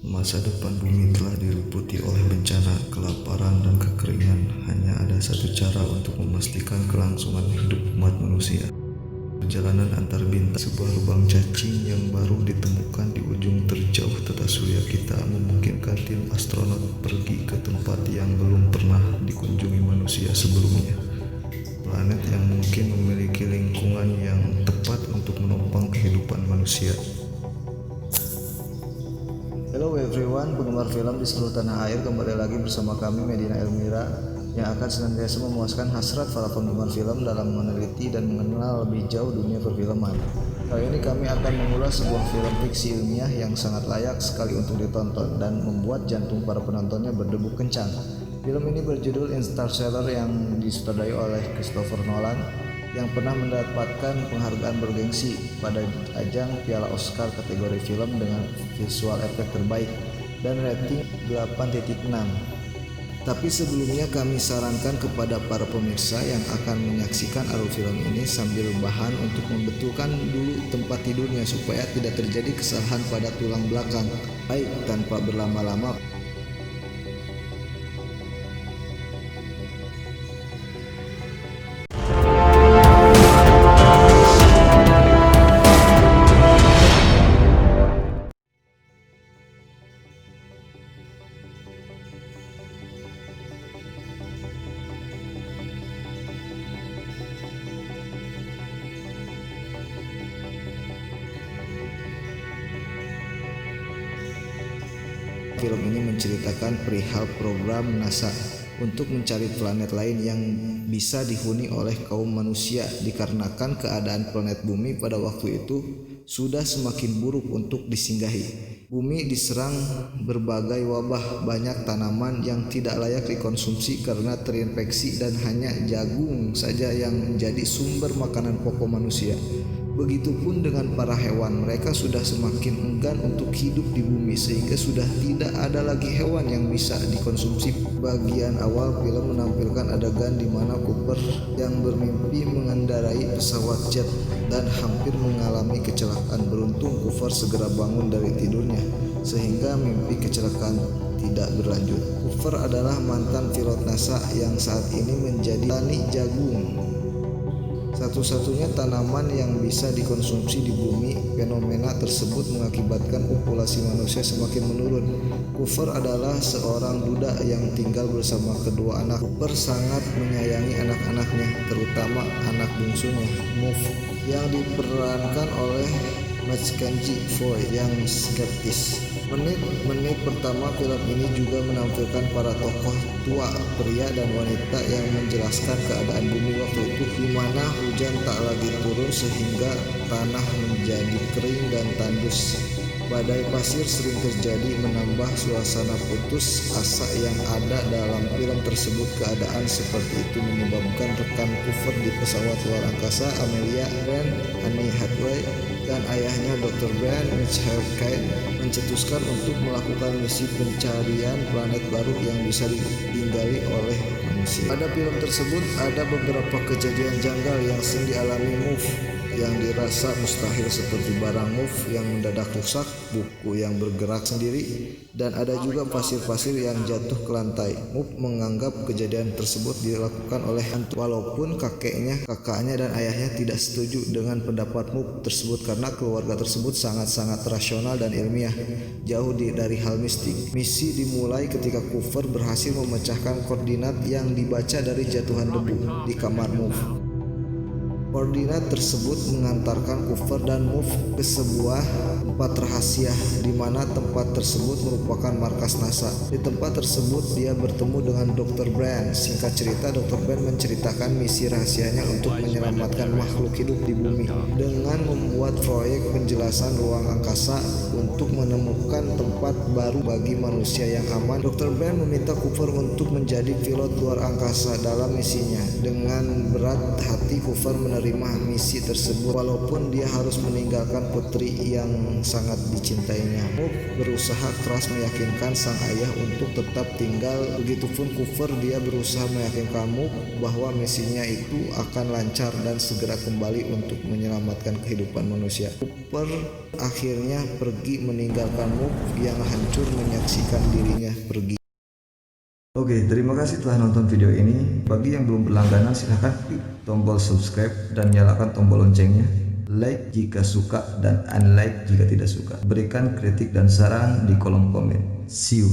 Masa depan bumi telah diliputi oleh bencana, kelaparan, dan kekeringan. Hanya ada satu cara untuk memastikan kelangsungan hidup umat manusia. Perjalanan antar bintang, sebuah lubang cacing yang baru ditemukan di ujung terjauh tata surya kita memungkinkan tim astronot pergi ke tempat yang belum pernah dikunjungi manusia sebelumnya. Planet yang mungkin memiliki lingkungan yang tepat untuk menopang kehidupan manusia. Hello everyone, penggemar film di seluruh tanah air, kembali lagi bersama kami Medina Elmira yang akan senantiasa memuaskan hasrat para penggemar film dalam meneliti dan mengenal lebih jauh dunia perfilman. Kali ini kami akan mengulas sebuah film fiksi ilmiah yang sangat layak sekali untuk ditonton dan membuat jantung para penontonnya berdegup kencang. Film ini berjudul Interstellar yang disutradarai oleh Christopher Nolan yang pernah mendapatkan penghargaan bergengsi pada ajang Piala Oscar kategori film dengan visual efek terbaik dan rating 8.6. Tapi sebelumnya kami sarankan kepada para pemirsa yang akan menyaksikan alur film ini sambil bahan untuk membetulkan dulu tempat tidurnya supaya tidak terjadi kesalahan pada tulang belakang. Baik, tanpa berlama-lama, film ini menceritakan perihal program NASA untuk mencari planet lain yang bisa dihuni oleh kaum manusia dikarenakan keadaan planet bumi pada waktu itu sudah semakin buruk untuk disinggahi. Bumi diserang berbagai wabah, banyak tanaman yang tidak layak dikonsumsi karena terinfeksi dan hanya jagung saja yang menjadi sumber makanan pokok manusia. Begitupun dengan para hewan, mereka sudah semakin enggan untuk hidup di bumi sehingga sudah tidak ada lagi hewan yang bisa dikonsumsi. Bagian awal film menampilkan adegan di mana Cooper yang bermimpi mengendarai pesawat jet dan hampir mengalami kecelakaan. Beruntung Cooper segera bangun dari tidurnya sehingga mimpi kecelakaan tidak berlanjut. Cooper adalah mantan pilot NASA yang saat ini menjadi petani jagung, satu-satunya tanaman yang bisa dikonsumsi di bumi. Fenomena tersebut mengakibatkan populasi manusia semakin menurun. Cooper adalah seorang duda yang tinggal bersama kedua anak. Cooper sangat menyayangi anak-anaknya, terutama anak bungsunya, Move, yang diperankan oleh Mackenzie Foy yang skeptis. Menit-menit pertama film ini juga menampilkan para tokoh tua, pria dan wanita yang menjelaskan keadaan bumi waktu itu, di mana hujan tak lagi turun sehingga tanah menjadi kering dan tandus. Badai pasir sering terjadi, menambah suasana putus asa yang ada dalam film tersebut. Keadaan seperti itu menyebabkan rekan Cooper di pesawat luar angkasa, Amelia Brand, Anne Hathaway, dan ayahnya Dr. Brand, Mitch Hayden, mencetuskan untuk melakukan misi pencarian planet baru yang bisa ditinggali oleh manusia. Pada film tersebut ada beberapa kejadian janggal yang sering dialami Move yang dirasa mustahil, seperti barang Move yang mendadak rusak, buku yang bergerak sendiri, dan ada juga pasir-pasir yang jatuh ke lantai. Move menganggap kejadian tersebut dilakukan oleh hantu, walaupun kakaknya, dan ayahnya tidak setuju dengan pendapat Move tersebut karena keluarga tersebut sangat-sangat rasional dan ilmiah, jauh dari hal mistik. Misi dimulai ketika Cooper berhasil memecahkan koordinat yang dibaca dari jatuhan debu di kamar Move. Koordinat tersebut mengantarkan Cooper dan Move ke sebuah tempat rahasia, di mana tempat tersebut merupakan markas NASA. Di tempat tersebut dia bertemu dengan Dr. Brand. Singkat cerita, Dr. Brand menceritakan misi rahasianya untuk menyelamatkan makhluk hidup di bumi dengan membuat proyek penjelasan ruang angkasa untuk menemukan tempat baru bagi manusia yang aman. Dr. Brand meminta Cooper untuk menjadi pilot luar angkasa dalam misinya. Dengan berat hati Cooper menerima misi tersebut, walaupun dia harus meninggalkan putri yang yang sangat dicintainya. Mook berusaha keras meyakinkan sang ayah untuk tetap tinggal. Begitupun Cooper, dia berusaha meyakinkan Mook bahwa misinya itu akan lancar dan segera kembali untuk menyelamatkan kehidupan manusia. Cooper akhirnya pergi meninggalkan Mook yang hancur menyaksikan dirinya pergi. Oke, terima kasih telah nonton video ini. Bagi yang belum berlangganan, silahkan klik tombol subscribe dan nyalakan tombol loncengnya. Like jika suka dan unlike jika tidak suka. Berikan kritik dan saran di kolom komen. See you.